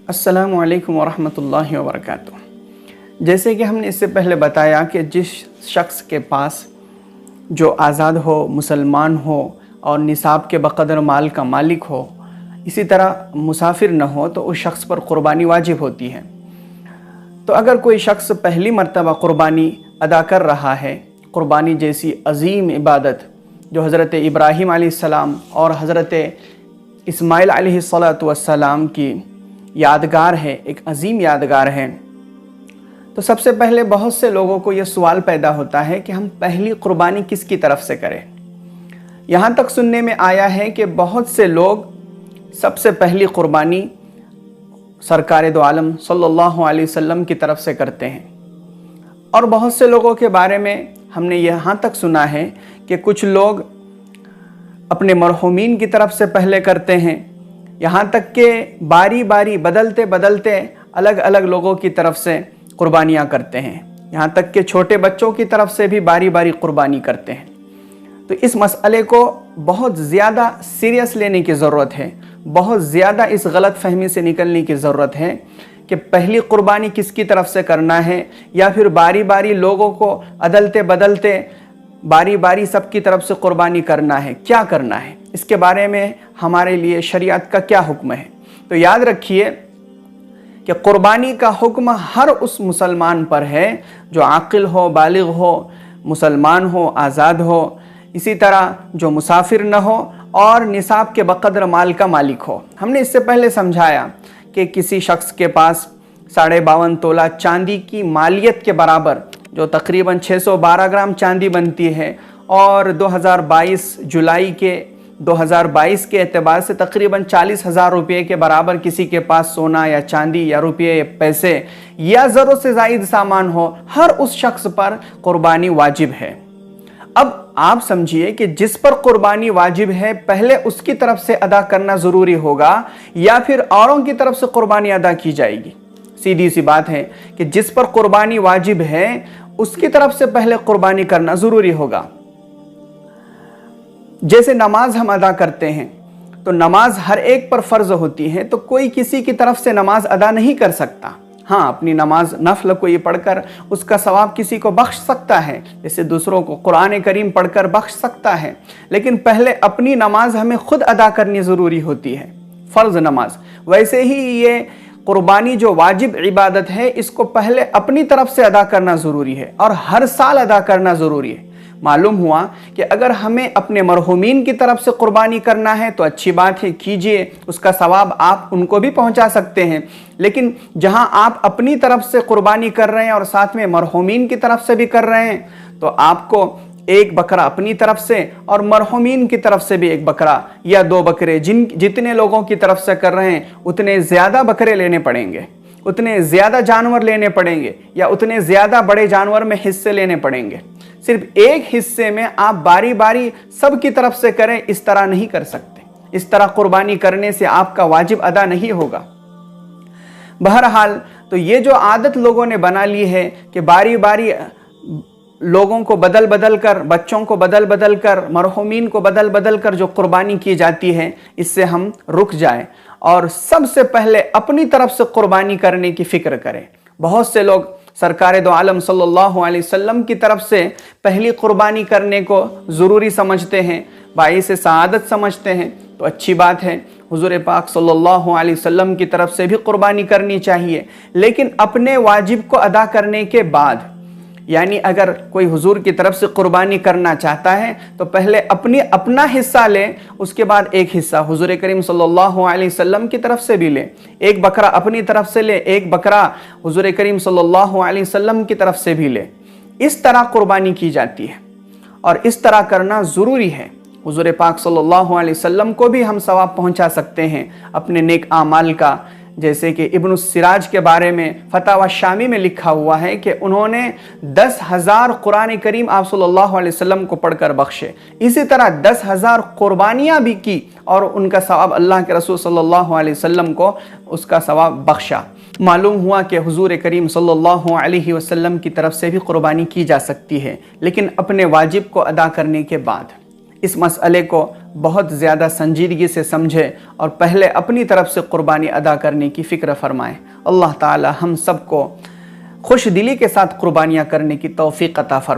अस्सलाम वालेकुम वरहमतुल्लाहि वबरकातुह। जैसे कि हमने इससे पहले बताया कि जिस शख्स के पास जो आज़ाद हो, मुसलमान हो और निसाब के बक़दर माल का मालिक हो, इसी तरह मुसाफिर न हो, तो उस शख्स पर क़ुरबानी वाजिब होती है। तो अगर कोई शख्स पहली मर्तबा क़ुरबानी अदा कर रहा है, क़ुरबानी जैसी अज़ीम इबादत जो हज़रत इब्राहीम अलैहिस्सलाम और हज़रत इस्माइल अलैहिस्सलातु वस्सलाम की यादगार है, एक अज़ीम यादगार है, तो सबसे पहले बहुत से लोगों को यह सवाल पैदा होता है कि हम पहली क़ुरबानी किसकी तरफ से करें। यहाँ तक सुनने में आया है कि बहुत से लोग सबसे पहली क़ुरबानी सरकार दो आलम सल्लल्लाहु अलैहि वसल्लम की तरफ से करते हैं, और बहुत से लोगों के बारे में हमने यहाँ तक सुना है कि कुछ लोग अपने मरहूमीन की तरफ से पहले करते हैं, यहाँ तक कि बारी बारी बदलते बदलते अलग अलग लोगों की तरफ से क़ुरबानियाँ करते हैं, यहाँ तक कि छोटे बच्चों की तरफ से भी बारी बारी क़ुरबानी करते हैं। तो इस मसले को बहुत ज़्यादा सीरियस लेने की ज़रूरत है, बहुत ज़्यादा इस गलत फहमी से निकलने की ज़रूरत है कि पहली क़ुरबानी किसकी तरफ से करना है, या फिर बारी बारी लोगों को अदलते बदलते बारी बारी सबकी तरफ से क़ुरबानी करना है, क्या करना है, इसके बारे में हमारे लिए शरीयत का क्या हुक्म है। तो याद रखिए कि क़ुरबानी का हुक्म हर उस मुसलमान पर है जो आक़िल हो, बालिग़ हो, मुसलमान हो, आज़ाद हो, इसी तरह जो मुसाफिर न हो और निसाब के बक़दर माल का मालिक हो। हमने इससे पहले समझाया कि किसी शख्स के पास 52.5 तोला चांदी की मालियत के बराबर, जो तकरीबन 612 ग्राम चांदी बनती है, और 2022 जुलाई के 2022 के एतबार से तकरीबन 40,000 रुपये के बराबर किसी के पास सोना या चांदी या रुपये पैसे या ज़रूरत से ज़ायद सामान हो, हर उस शख्स पर क़ुरबानी वाजिब है। अब आप समझिए कि जिस पर क़ुरबानी वाजिब है, पहले उसकी तरफ से अदा करना ज़रूरी होगा या फिर औरों की तरफ से क़ुरबानी अदा की जाएगी। सीधी सी बात है कि जिस पर क़ुरबानी वाजिब है उसकी तरफ से पहले क़ुरबानी करना ज़रूरी होगा। जैसे नमाज हम अदा करते हैं, तो नमाज हर एक पर फ़र्ज़ होती है, तो कोई किसी की तरफ से नमाज अदा नहीं कर सकता। हाँ, अपनी नमाज नफल को ये पढ़कर उसका सवाब किसी को बख्श सकता है, जैसे दूसरों को कुरान करीम पढ़कर बख्श सकता है, लेकिन पहले अपनी नमाज हमें खुद अदा करनी ज़रूरी होती है, फ़र्ज़ नमाज। वैसे ही ये क़ुरबानी जो वाजिब इबादत है, इसको पहले अपनी तरफ से अदा करना ज़रूरी है और हर साल अदा करना ज़रूरी है। मालूम हुआ कि अगर हमें अपने मरहूमीन की तरफ से क़ुरबानी करना है तो अच्छी बात है, कीजिए, उसका सवाब आप उनको भी पहुंचा सकते हैं। लेकिन जहां आप अपनी तरफ से क़ुरबानी कर रहे हैं और साथ में मरहूमीन की तरफ से भी कर रहे हैं, तो आपको एक बकरा अपनी तरफ से और मरहूमीन की तरफ से भी एक बकरा या 2 बकरे, जितने लोगों की तरफ से कर रहे हैं उतने ज़्यादा बकरे लेने पड़ेंगे, उतने ज़्यादा जानवर लेने पड़ेंगे, या उतने ज़्यादा बड़े जानवर में हिस्से लेने पड़ेंगे। सिर्फ एक हिस्से में आप बारी बारी सब की तरफ से करें, इस तरह नहीं कर सकते। इस तरह क़ुरबानी करने से आपका वाजिब अदा नहीं होगा। बहरहाल, तो ये जो आदत लोगों ने बना ली है कि बारी बारी लोगों को बदल बदल कर, बच्चों को बदल बदल कर, मरहूमीन को बदल बदल कर जो क़ुरबानी की जाती है, इससे हम रुक जाएं और सबसे पहले अपनी तरफ से क़ुरबानी करने की फ़िक्र करें। बहुत से लोग सरकार दो आलम सल्लल्लाहु अलैहि वसल्लम की तरफ से पहली क़ुरबानी करने को ज़रूरी समझते हैं, बाइस सआदत समझते हैं, तो अच्छी बात है, हुज़ूर पाक सल्लल्लाहु अलैहि वसल्लम की तरफ से भी क़ुरबानी करनी चाहिए, लेकिन अपने वाजिब को अदा करने के बाद। यानी अगर कोई हुजूर की तरफ से क़ुरबानी करना चाहता है तो पहले अपना हिस्सा ले, उसके बाद एक हिस्सा हुजूर करीम सल्लल्लाहु अलैहि वसल्लम की तरफ से भी ले। एक बकरा अपनी तरफ से ले, एक बकरा हुजूर करीम सल्लल्लाहु अलैहि वसल्लम की तरफ से भी ले। इस तरह क़ुरबानी की जाती है और इस तरह करना ज़रूरी है। हुजूर पाक सल्लल्लाहु अलैहि वसल्लम को भी हम सवाब पहुँचा सकते हैं अपने नेक आमाल का। जैसे कि इब्न सिराज के बारे में फतावा शामी में लिखा हुआ है कि उन्होंने 10,000 कुरान करीम आप सल्लल्लाहु अलैहि वसल्लम को पढ़कर बख्शे। इसी तरह 10,000 कुर्बानियाँ भी की और उनका सवाब अल्लाह के रसूल सल्लल्लाहु अलैहि वसल्लम को उसका सवाब बख्शा। मालूम हुआ कि हुजूर करीम सल्लल्लाहु अलैहि वसल्लम की तरफ से भी कुर्बानी की जा सकती है, लेकिन अपने वाजिब को अदा करने के बाद। اس مسئلے کو بہت زیادہ سنجیدگی سے سمجھے اور پہلے اپنی طرف سے قربانی ادا کرنے کی فکر فرمائیں۔ اللہ تعالی ہم سب کو خوش دلی کے ساتھ قربانیاں کرنے کی توفیق عطا فرمائے۔